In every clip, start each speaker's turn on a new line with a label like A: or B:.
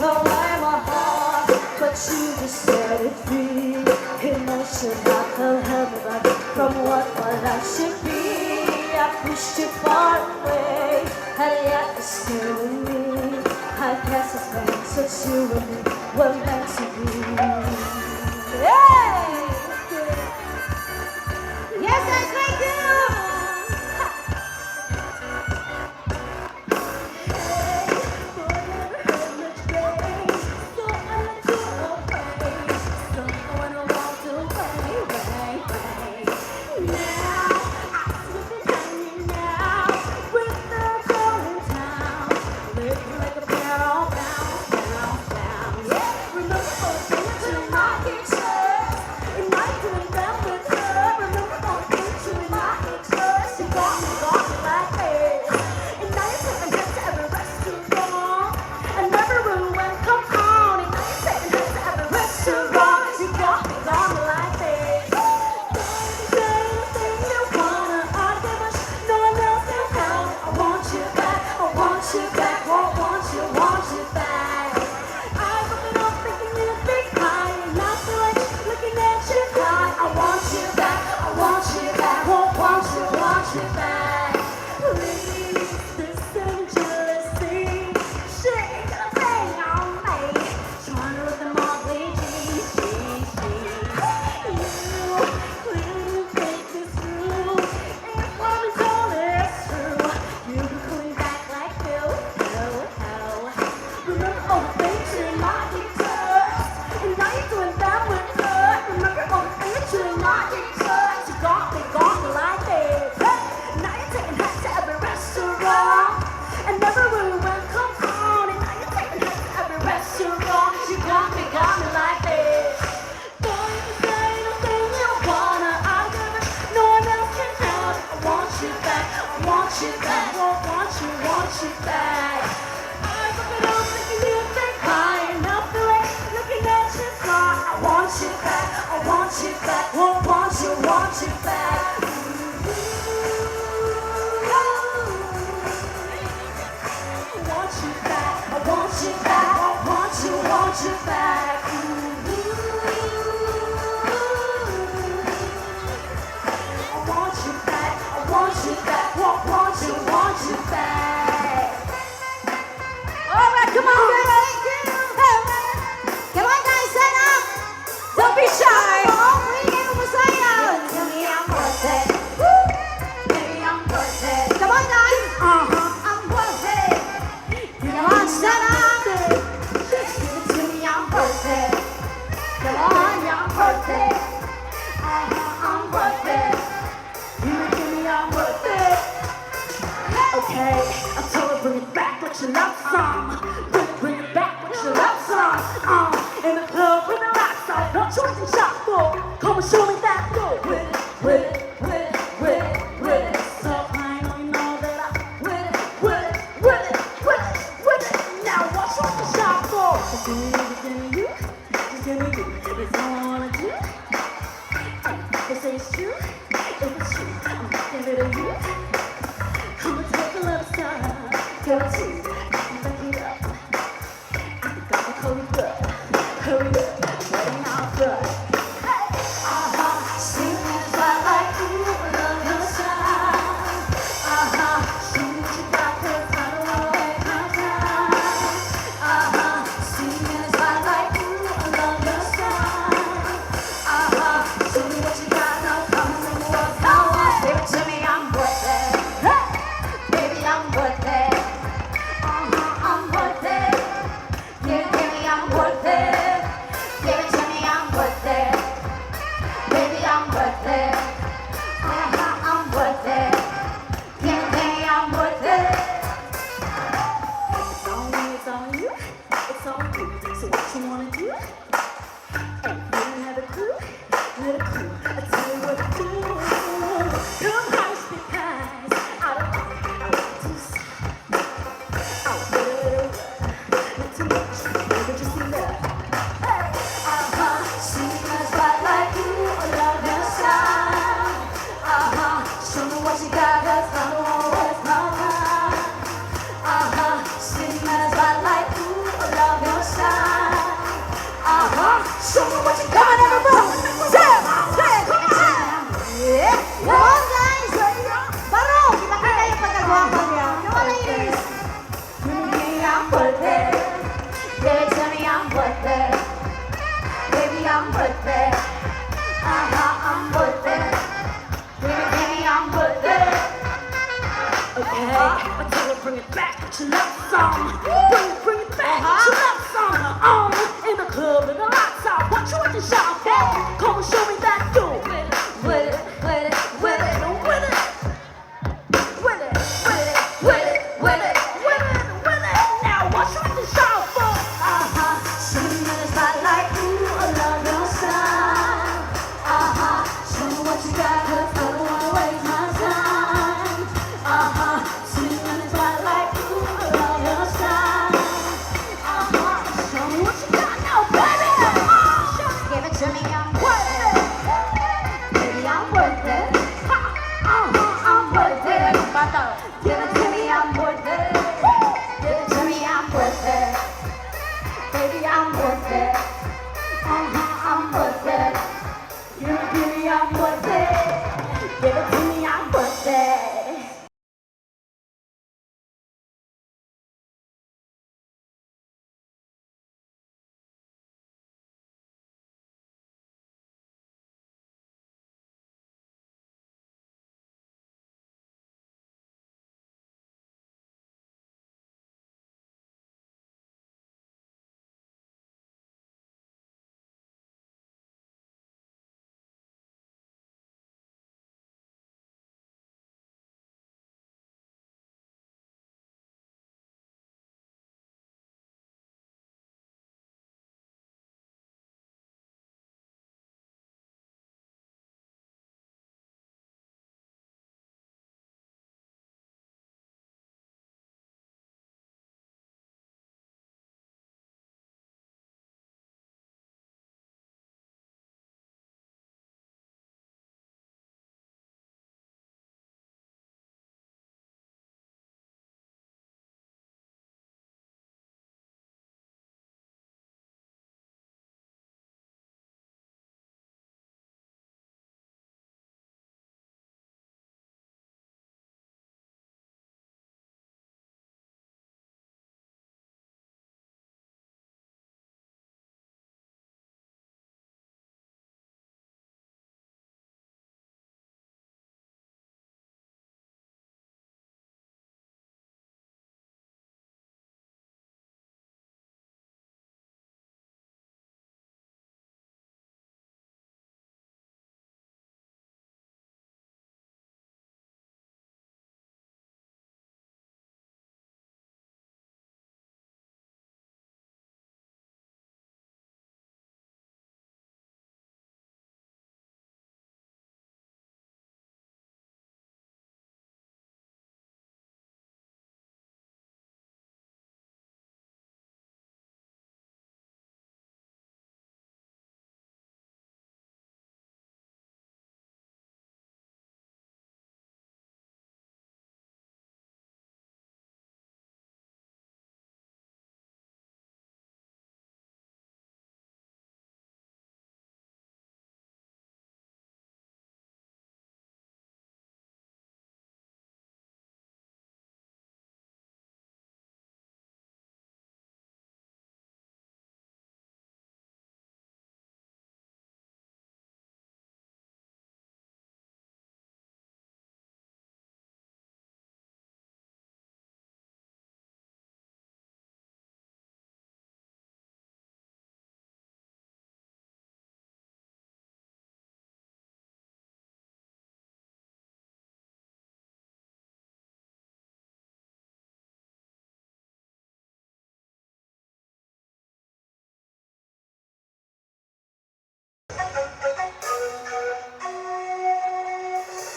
A: Don't wear my heart, but you just set it free. Emotion I felt held me back from what my life should be. I pushed you far away, and yet you're still with me. I guess it's meant since you and me were meant to be. Hey! Yes, I thank you! she love song. Bring it back. She love song. In the club with the lights out. What you want to shout for? Come and show me that door. With it, with it, with it, with it, with it, with it, with it, with it, with it, with it. Now what you want to shout for? Sing in the spotlight, ooh, I love your style. Show me what you got, 'cause I don't wanna waste my time. Sing in the spotlight, ooh, I love your style. Show me what you got now, baby.
B: Give it to me, I'm
A: Worth it.
B: baby, I'm worth it.
A: I'm worth it.
B: Give it to me, I'm worth it. Give it to me, I'm worth it. Baby, I'm worth it. I'm worth it.
A: Give me, I'm worth it. Give it to me, I'm worth it.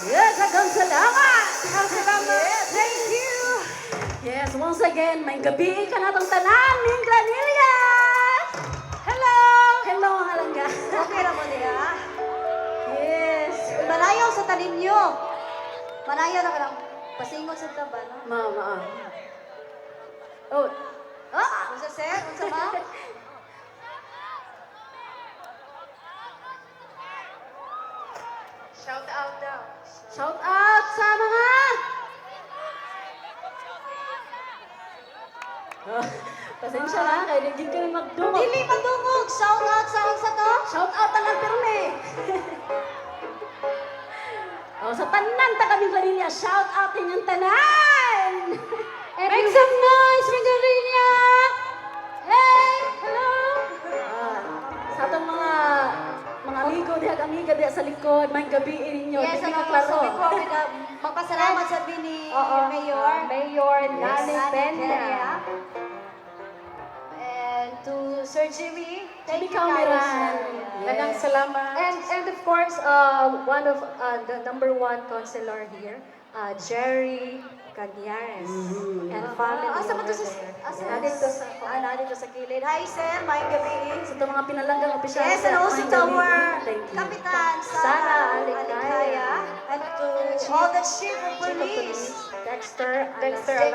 A: Yes, agang salamat. Yes, thank you. Yes, once again, may gabi ka na itong tanan, Ning Granillas. Hello. Hello, mga langga.
B: Okay na mo niya.
A: Yes.
B: Malayaw sa tanim nyo. Malayaw na ka lang. Pasingot sa taba, no?
A: Mama. Oh. Ah!
B: Unsa sir? Unsa ma? Shout out daw.
A: Shout out sa mga... Pasensya na, kaya naging ka na magdungog.
B: Dili madungog. Shout out sa unsa to?
A: Shout out ang pirme. Sa tanan ta kami Vanilla, shout out inyong tanan.
B: Make some noise, Mingarinia! Hey! Hello!
A: Sa atong mga amigo diha amiga diha sa likod, may gabi ninyo.
B: Yes,
A: Dili
B: ang
A: ka
B: mga
A: klaro.
B: sabi ko, magpasalamat sa bini Mayor.
C: Mayor Nani
B: Nani
C: Pena.
B: Pena. And to Sir Jimmy, thank you
A: Jimmy
B: guys.
A: Cameron.
C: Daghang salamat. And of course, one of the number one counselor here, Jerry Cañares and family.
B: Asa mo to
C: over
B: sa...
C: there.
B: Asa
C: Nandito sa
B: nandito sa kilid. Hi, sir. May gabi.
A: Sa itong mga pinalanggang opisyal.
B: Yes, and also to our
A: Thank you.
B: Kapitan
C: Sara
B: Sara
C: Alicaya.
B: Alicaya and to all the chief of police.
C: Dexter
B: Dexter